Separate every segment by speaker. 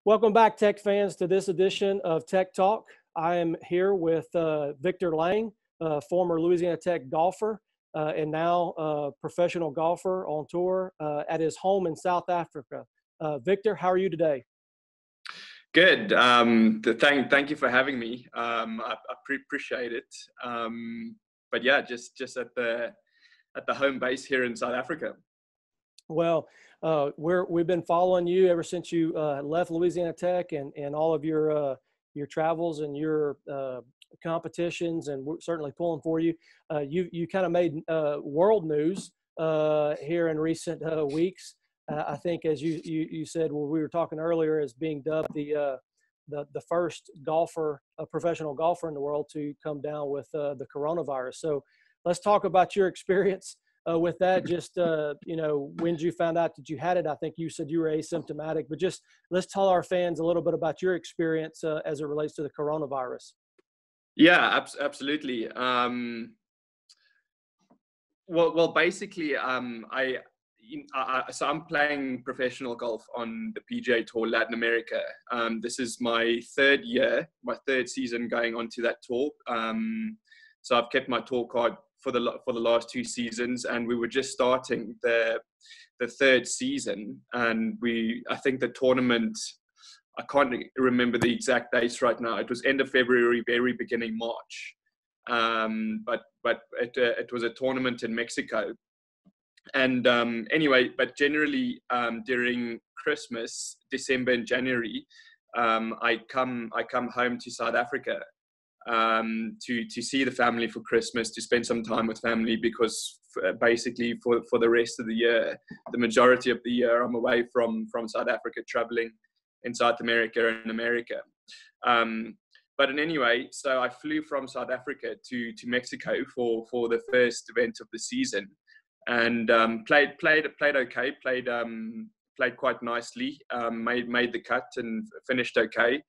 Speaker 1: Welcome back, Tech fans, to this edition of Tech Talk. I am here with Victor Lange, former Louisiana Tech golfer and now professional golfer on tour at his home in South Africa. Victor, how are you today?
Speaker 2: Good. Thank you for having me. I appreciate it. But yeah, just at the home base here in South Africa.
Speaker 1: Well, we've been following you ever since you left Louisiana Tech and all of your travels and your competitions, and we're certainly pulling for you. You kind of made world news here in recent weeks. I think, as you said, well, we were talking earlier, as being dubbed the first golfer, a professional golfer in the world to come down with the coronavirus. So let's talk about your experience with that. Just, when you found out that you had it. I think you said you were asymptomatic, but just let's tell our fans a little bit about your experience as it relates to the coronavirus.
Speaker 2: Yeah, absolutely. Well, basically, so I'm playing professional golf on the PGA Tour Latin America. This is my third season going on to that tour. So I've kept my tour card for the last two seasons, and we were just starting the third season. And I think the tournament, I can't remember the exact dates right now. It was end of February, very beginning March. But it was a tournament in Mexico. And anyway, but generally during Christmas, December and January, I come home to South Africa to see the family for Christmas, to spend some time with family, because basically for the rest of the year, the majority of the year, I'm away from South Africa, traveling in South America and America. But in any way, so I flew from South Africa to Mexico for the first event of the season. And played okay, played quite nicely, made the cut and finished okay.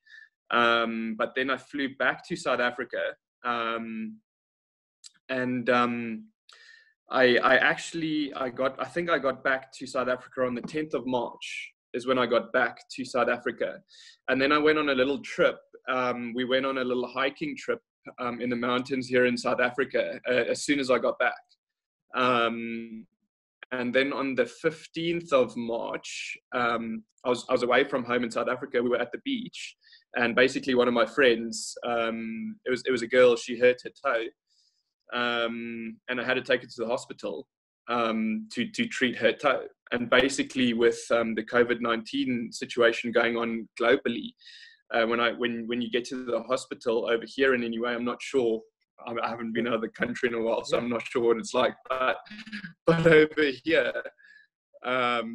Speaker 2: But then I flew back to South Africa, and I think I got back to South Africa on the 10th of March is when I got back to South Africa. And then I went on a little trip. We went on a little hiking trip in the mountains here in South Africa as soon as I got back. And then on the 15th of March, I was away from home in South Africa. We were at the beach, and basically one of my friends, it was a girl, she hurt her toe, and I had to take her to the hospital to treat her toe. And basically with the COVID-19 situation going on globally, when you get to the hospital over here in any way, I'm not sure. I haven't been out of the country in a while, so I'm not sure what it's like. But over here,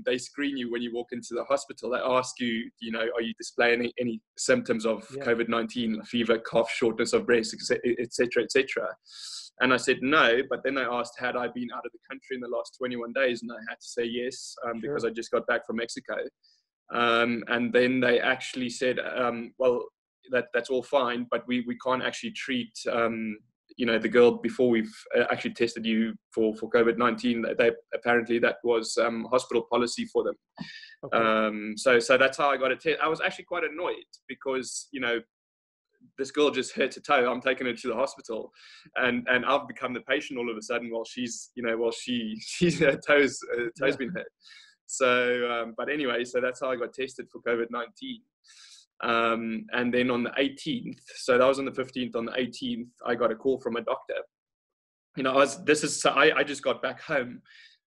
Speaker 2: they screen you when you walk into the hospital. They ask you, are you displaying any symptoms of COVID-19, fever, cough, shortness of breath, etc., etc. And I said no, but then they asked, had I been out of the country in the last 21 days? And I had to say yes, because I just got back from Mexico. And then they actually said, well, that's all fine, but we can't actually treat the girl before we've actually tested you for COVID-19. They apparently that was hospital policy for them. Okay. So that's how I got a test. I was actually quite annoyed because this girl just hurt her toe. I'm taking her to the hospital, and I've become the patient all of a sudden while she's her toes been hurt. So but anyway, so that's how I got tested for COVID-19. And then on the 18th, so that was on the 15th, on the 18th, I got a call from a doctor. I just got back home.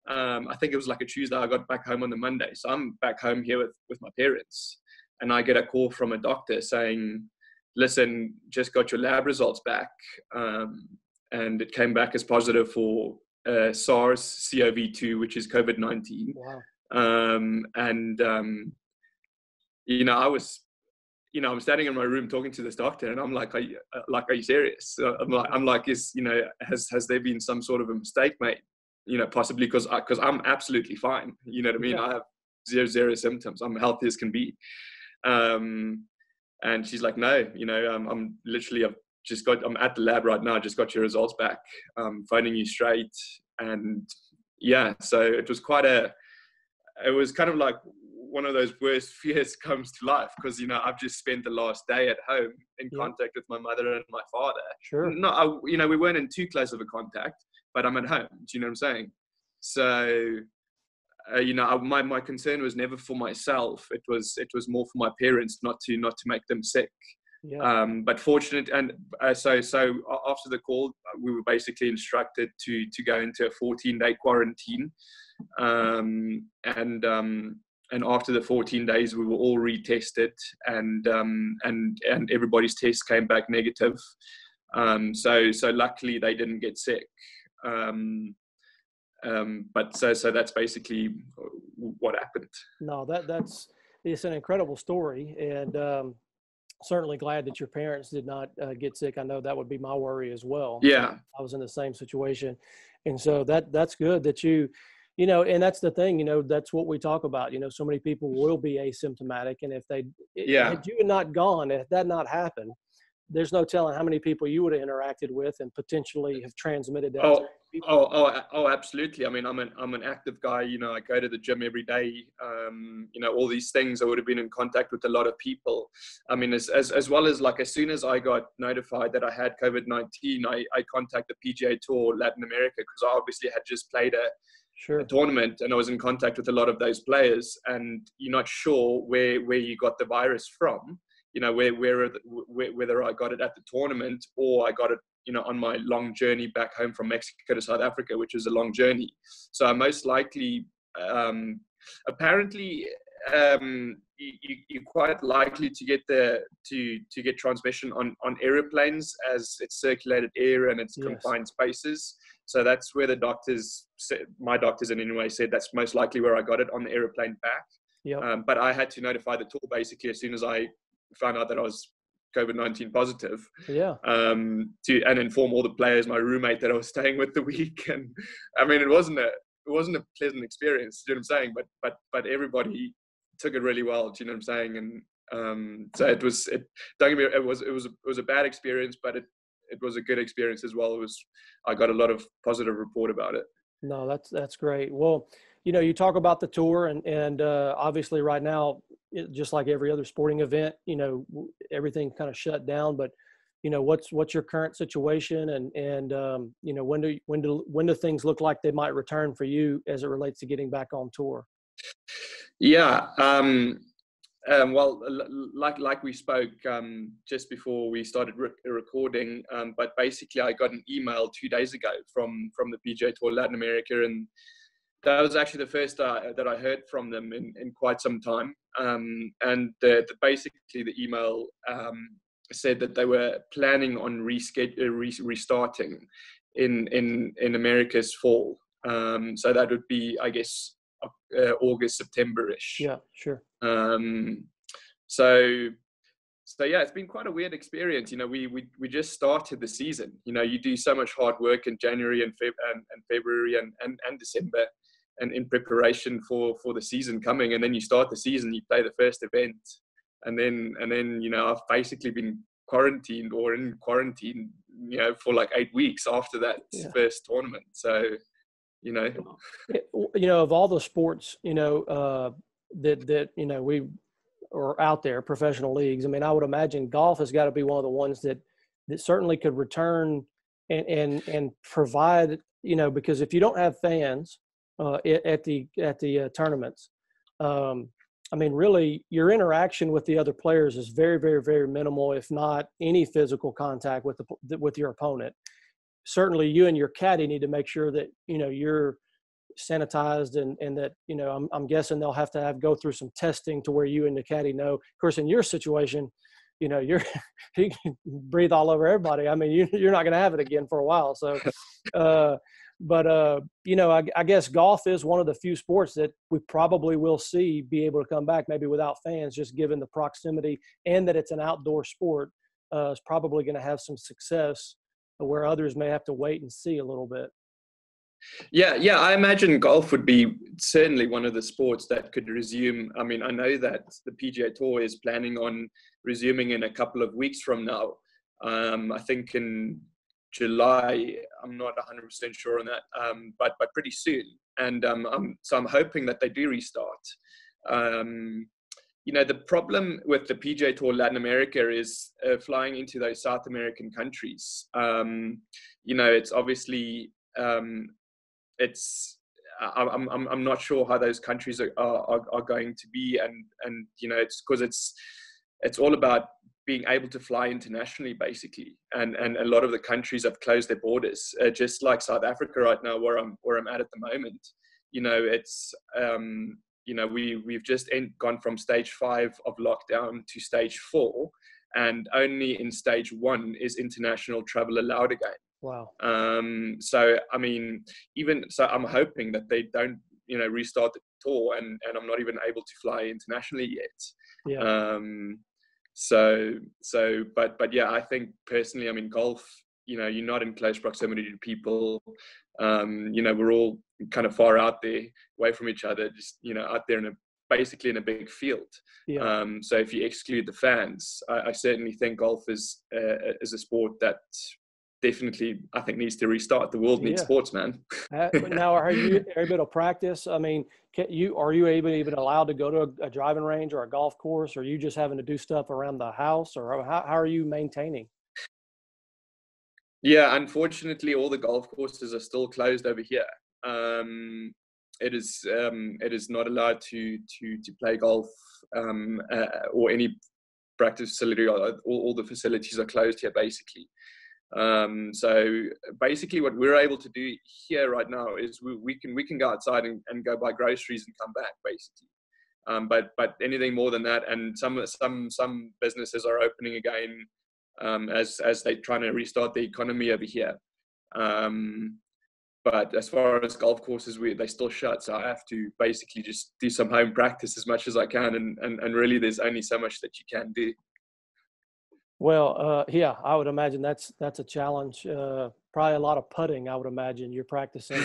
Speaker 2: I think it was like a Tuesday. I got back home on the Monday. So I'm back home here with my parents, and I get a call from a doctor saying, listen, just got your lab results back. And it came back as positive for SARS-CoV-2, which is COVID-19. Wow. I'm standing in my room talking to this doctor, and I'm like, are you serious? I'm like, has there been some sort of a mistake made? Possibly because I'm absolutely fine. You know what I mean? Yeah. I have zero symptoms. I'm healthy as can be. And she's like, no, I'm at the lab right now. I just got your results back. Phoning you straight. And yeah, so it was kind of like, one of those worst fears comes to life, because I've just spent the last day at home in
Speaker 1: Yep.
Speaker 2: contact with my mother and my father.
Speaker 1: Sure.
Speaker 2: We weren't in too close of a contact, but I'm at home. Do you know what I'm saying? So my concern was never for myself. It was more for my parents, not to make them sick.
Speaker 1: Yeah.
Speaker 2: But fortunate, and so after the call, we were basically instructed to go into a 14-day quarantine, and after the 14 days, we were all retested, and everybody's test came back negative. So luckily they didn't get sick. But so that's basically what happened.
Speaker 1: No, it's an incredible story, and certainly glad that your parents did not get sick. I know that would be my worry as well.
Speaker 2: Yeah.
Speaker 1: I was in the same situation, and so that's good that and that's the thing, that's what we talk about. So many people will be asymptomatic, and if had you not gone, if that not happened, there's no telling how many people you would have interacted with and potentially have transmitted that to people.
Speaker 2: Oh, absolutely. I mean, I'm an active guy. I go to the gym every day. All these things. I would have been in contact with a lot of people. I mean, as well as, like, as soon as I got notified that I had COVID-19, I contacted the PGA Tour Latin America, because I obviously had just played a tournament, and I was in contact with a lot of those players. And you're not sure where you got the virus from. Whether I got it at the tournament or I got it, on my long journey back home from Mexico to South Africa, which was a long journey. So I most likely, apparently, you're quite likely to get to get transmission on aeroplanes, as it's circulated air and it's confined spaces. So that's where my doctors in any way said that's most likely where I got it, on the aeroplane back.
Speaker 1: Yep.
Speaker 2: But I had to notify the tour basically as soon as I found out that I was COVID-19 positive, and inform all the players, my roommate that I was staying with the week. And I mean, it wasn't a pleasant experience, do you know what I'm saying? But everybody took it really well, do you know what I'm saying? And so don't get me, it was a bad experience, but it was a good experience as well. I got a lot of positive report about it.
Speaker 1: No, that's great. Well, you talk about the tour, and obviously right now, just like every other sporting event, everything kind of shut down. But what's your current situation, and when do things look like they might return for you as it relates to getting back on tour?
Speaker 2: Yeah. Well, like we spoke just before we started recording, but basically I got an email 2 days ago from the PGA Tour Latin America, and that was actually the first that I heard from them in quite some time. And basically the email said that they were planning on restarting in America's fall. So that would be, I guess, August, September-ish.
Speaker 1: Yeah, sure.
Speaker 2: So yeah, it's been quite a weird experience. We just started the season. You do so much hard work in January and February and December, and in preparation for the season coming. And then you start the season, you play the first event, and then I've basically been quarantined or in quarantine, for like 8 weeks after that first tournament. So,
Speaker 1: of all the sports, that we are out there, professional leagues. I mean, I would imagine golf has got to be one of the ones that certainly could return and provide, because if you don't have fans at the tournaments, I mean, really, your interaction with the other players is very, very, very minimal, if not any physical contact with your opponent. Certainly, you and your caddy need to make sure that you're sanitized, and that I'm guessing they'll have to go through some testing to where you and the caddy know. Of course, in your situation, you can breathe all over everybody. I mean, you're not going to have it again for a while. So, I guess golf is one of the few sports that we probably will see be able to come back maybe without fans, just given the proximity and that it's an outdoor sport. Is probably going to have some success where others may have to wait and see a little bit.
Speaker 2: Yeah. I imagine golf would be certainly one of the sports that could resume. I mean, I know that the PGA Tour is planning on resuming in a couple of weeks from now. I think in July. I'm not 100% sure on that, but pretty soon. And so I'm hoping that they do restart. The problem with the PGA Tour Latin America is flying into those South American countries. It's obviously I'm not sure how those countries are going to be, and it's because it's all about being able to fly internationally, basically, and a lot of the countries have closed their borders, just like South Africa right now, where I'm at the moment. We've just gone from stage 5 of lockdown to stage 4, and only in stage 1 is international travel allowed again.
Speaker 1: Wow.
Speaker 2: So I mean, I'm hoping that they don't, restart the tour, and I'm not even able to fly internationally yet.
Speaker 1: Yeah.
Speaker 2: But yeah, I think personally, I mean, golf, you're not in close proximity to people. We're all kind of far out there, away from each other, just, out there basically in a big field.
Speaker 1: Yeah.
Speaker 2: So if you exclude the fans, I certainly think golf is a sport that definitely, I think, needs to restart. The world needs sports, man.
Speaker 1: Now, are you able to practice? I mean, are you even allowed to go to a driving range or a golf course, or are you just having to do stuff around the house, or how are you maintaining?
Speaker 2: Yeah, unfortunately, all the golf courses are still closed over here. It is not allowed to play golf or any practice facility. All the facilities are closed here, basically. So basically what we're able to do here right now is we can go outside and go buy groceries and come back, basically. But anything more than that, and some businesses are opening again as they're trying to restart the economy over here. But as far as golf courses, they still shut. So I have to basically just do some home practice as much as I can, and really there's only so much that you can do.
Speaker 1: Well, yeah, I would imagine that's a challenge. Probably a lot of putting, I would imagine you're practicing.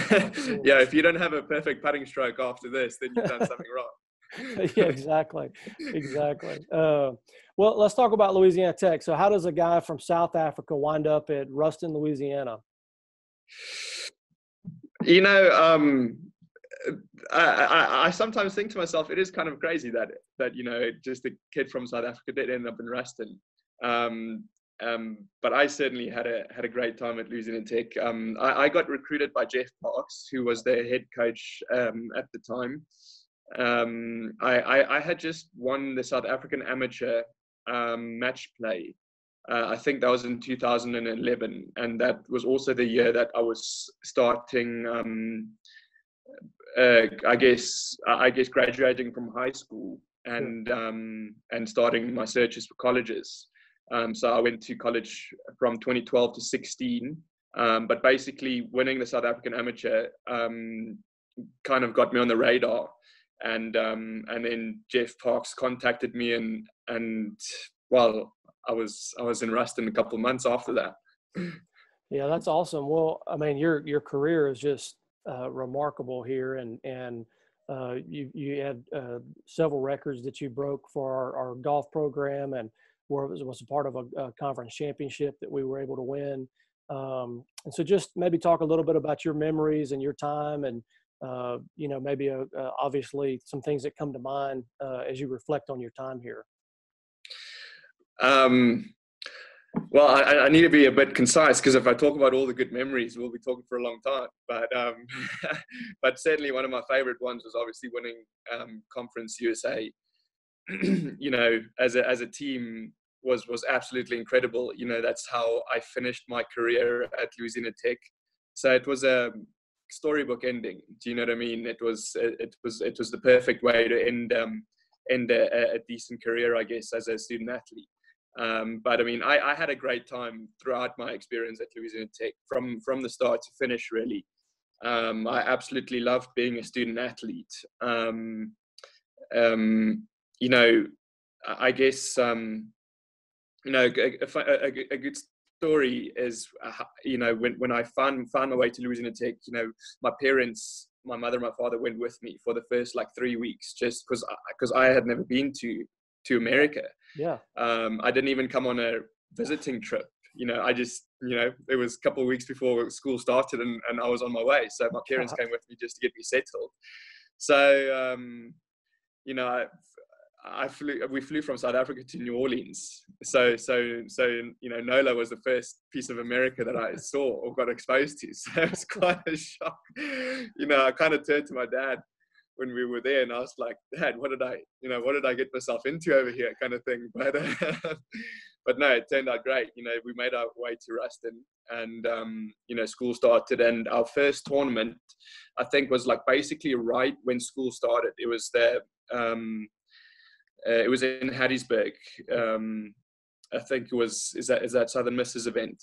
Speaker 2: Yeah, if you don't have a perfect putting stroke after this, then you've done something wrong.
Speaker 1: Yeah, exactly. Well, let's talk about Louisiana Tech. So how does a guy from South Africa wind up at Ruston, Louisiana?
Speaker 2: I sometimes think to myself, it is kind of crazy that just a kid from South Africa did end up in Ruston. But I certainly had a great time at Louisiana Tech. I got recruited by Jeff Parks, who was their head coach at the time. I had just won the South African Amateur match play. I think that was in 2011, and that was also the year that I was starting. I guess graduating from high school and starting my searches for colleges. So I went to college from 2012 to 16, but basically winning the South African Amateur kind of got me on the radar, and then Jeff Parks contacted me, and well, I was in Ruston a couple of months after that.
Speaker 1: Yeah, that's awesome. Well, I mean, your career is just remarkable here, and you had several records that you broke for our golf program, and was a part of a conference championship that we were able to win. And so just maybe talk a little bit about your memories and your time, and maybe obviously some things that come to mind as you reflect on your time here.
Speaker 2: Well, I need to be a bit concise, because if I talk about all the good memories, we'll be talking for a long time. But certainly one of my favorite ones was obviously winning Conference USA. As a team was absolutely incredible. That's how I finished my career at Louisiana Tech. So it was a storybook ending. Do you know what I mean? It was the perfect way to end a decent career, I guess, as a student athlete. But I mean, I had a great time throughout my experience at Louisiana Tech, from the start to finish, really. I absolutely loved being a student athlete. I guess, a good story is, when I found my way to Louisiana Tech, my parents, my mother and my father went with me for the first 3 weeks, just because I had never been to America.
Speaker 1: Yeah.
Speaker 2: I didn't even come on a visiting trip. I just, it was a couple of weeks before school started, and I was on my way. So my parents came with me just to get me settled. So, we flew from South Africa to New Orleans. So, NOLA was the first piece of America that I saw or got exposed to. So it was quite a shock. I kind of turned to my dad when we were there and I was like, Dad, what did I get myself into over here, kind of thing. But no, it turned out great. We made our way to Ruston and, school started, and our first tournament, I think, was like basically right when school started. It was it was in Hattiesburg. I think it was, is that Southern Misses event?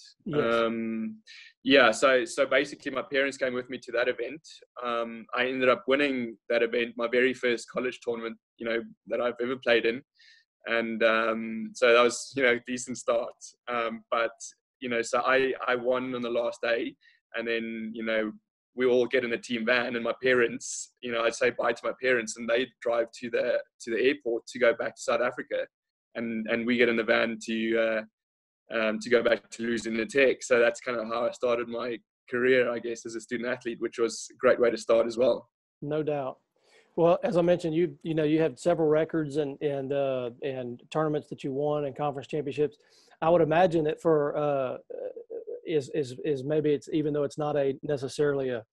Speaker 1: Yes.
Speaker 2: So basically my parents came with me to that event. I ended up winning that event, my very first college tournament, that I've ever played in. And so that was, a decent start. But, so I won on the last day, and then, we all get in the team van, and my parents, I'd say bye to my parents, and they drive to the airport to go back to South Africa. And we get in the van to go back to Louisiana Tech. So that's kind of how I started my career, I guess, as a student athlete, which was a great way to start as well.
Speaker 1: No doubt. Well, as I mentioned, you had several records and tournaments that you won and conference championships. I would imagine that for is maybe it's, even though it's not necessarily a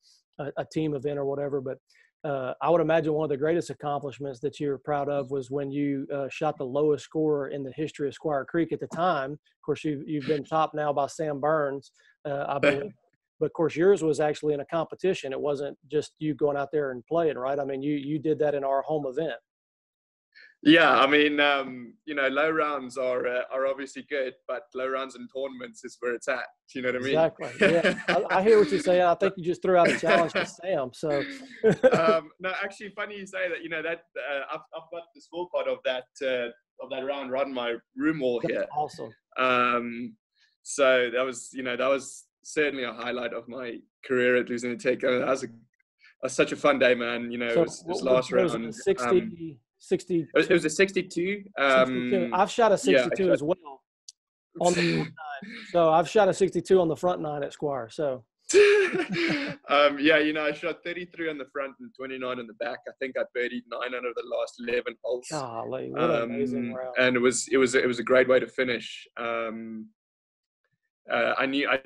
Speaker 1: team event or whatever, but I would imagine one of the greatest accomplishments that you're proud of was when you shot the lowest score in the history of Squire Creek at the time. Of course, you've been topped now by Sam Burns, I believe. But of course, yours was actually in a competition. It wasn't just you going out there and playing, right? I mean, you did that in our home event.
Speaker 2: Yeah, I mean, low rounds are obviously good, but low rounds in tournaments is where it's at. Do you know what I mean?
Speaker 1: Exactly. Yeah, I hear what you're saying. I think you just threw out a challenge to Sam. So,
Speaker 2: no, actually, funny you say that. That I've got the scorecard of that round right in my room wall here.
Speaker 1: Awesome.
Speaker 2: So that was certainly a highlight of my career at Louisiana Tech. I mean, that was such a fun day, man. It was last round.
Speaker 1: Was it 60?
Speaker 2: It was a 62.
Speaker 1: 62. I've shot a 62 as well on the front nine. So I've shot a 62 on the front nine at Squire. So.
Speaker 2: I shot 33 on the front and 29 on the back. I think I birdied 9 out of the last 11 holes.
Speaker 1: Golly, what an amazing round!
Speaker 2: And it was a great way to finish. I knew I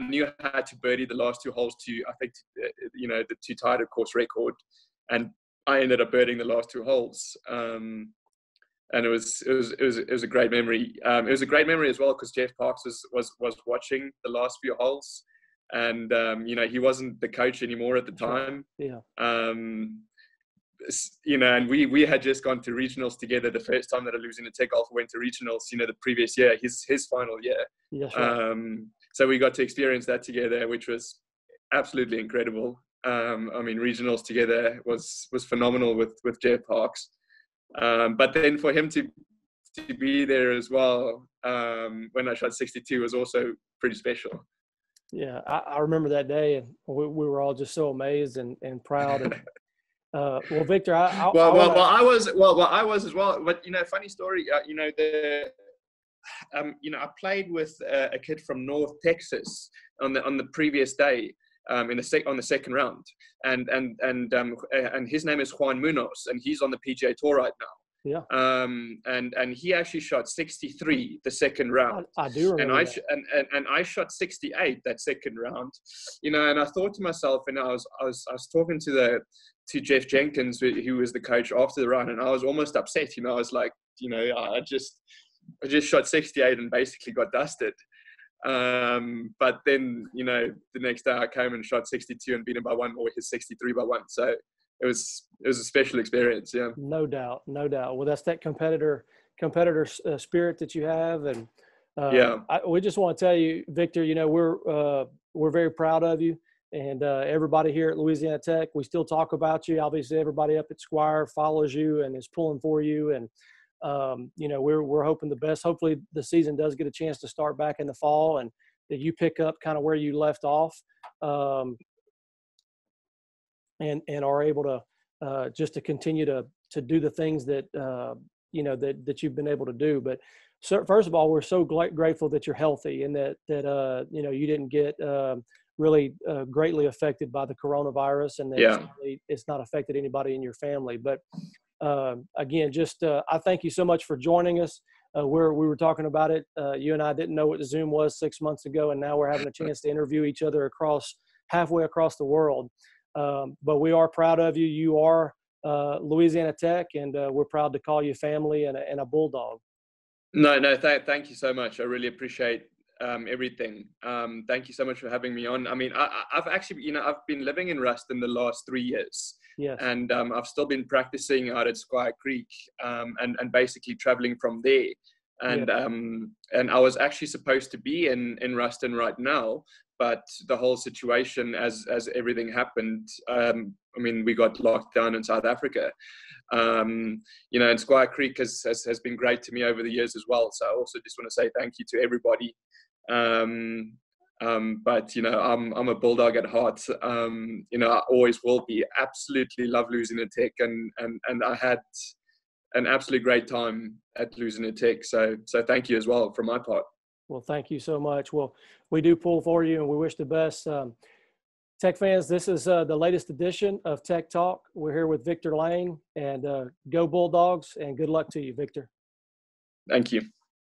Speaker 2: had to birdie the last 2 holes to, I think, the to tie the course record, and I ended up birdieing the last 2 holes. And it was a great memory. It was a great memory as well because Jeff Parks was watching the last few holes, and he wasn't the coach anymore at the time.
Speaker 1: Yeah.
Speaker 2: And we had just gone to regionals together the first time that a Louisiana Tech golfer went to regionals. The previous year, his final year.
Speaker 1: Yes, right.
Speaker 2: So we got to experience that together, which was absolutely incredible. Regionals together was phenomenal with Jeff Parks. But then for him to be there as well when I shot 62 was also pretty special.
Speaker 1: Yeah, I remember that day, and we were all just so amazed and proud. And well, Victor, I
Speaker 2: was as well. But funny story. I played with a kid from North Texas on the previous day. On the second round, and his name is Juan Munoz, and he's on the PGA Tour right now.
Speaker 1: Yeah.
Speaker 2: And he actually shot 63 the second round.
Speaker 1: I do remember.
Speaker 2: And I shot 68 that second round. And I thought to myself, and I was talking to Jeff Jenkins, who was the coach after the round, and I was almost upset. I was like, I just shot 68 and basically got dusted. But then the next day I came and shot 62 and beat him by 1, or his 63 by 1. So it was a special experience. Yeah,
Speaker 1: no doubt. Well, that's that competitor spirit that you have, and we just want to tell you, Victor, we're very proud of you, and everybody here at Louisiana Tech, we still talk about you. Obviously, everybody up at Squire follows you and is pulling for you, and we're hoping the best. Hopefully the season does get a chance to start back in the fall, and that you pick up kind of where you left off, and are able to just to continue to do the things that that you've been able to do. But so, first of all, we're so grateful that you're healthy, and that you didn't get really greatly affected by the coronavirus, and that it's not affected anybody in your family. But again, just I thank you so much for joining us. We were talking about it. You and I didn't know what Zoom was 6 months ago, and now we're having a chance to interview each other halfway across the world. But we are proud of you. You are Louisiana Tech, and we're proud to call you family and a Bulldog.
Speaker 2: No, thank you so much. I really appreciate everything. Thank you so much for having me on. I mean, I've actually, I've been living in Ruston the last 3 years.
Speaker 1: Yes.
Speaker 2: And I've still been practicing out at Squire Creek, and basically traveling from there. And
Speaker 1: Yeah.
Speaker 2: And I was actually supposed to be in Ruston right now, but the whole situation as everything happened, I mean, we got locked down in South Africa. And Squire Creek has been great to me over the years as well. So I also just want to say thank you to everybody. But I'm a Bulldog at heart. I always will be. Absolutely love Louisiana Tech, and I had an absolutely great time at Louisiana Tech. So thank you as well from my part.
Speaker 1: Well, thank you so much. Well, we do pull for you, and we wish the best. Tech fans, this is the latest edition of Tech Talk. We're here with Victor Lange, and go Bulldogs, and good luck to you, Victor.
Speaker 2: Thank you.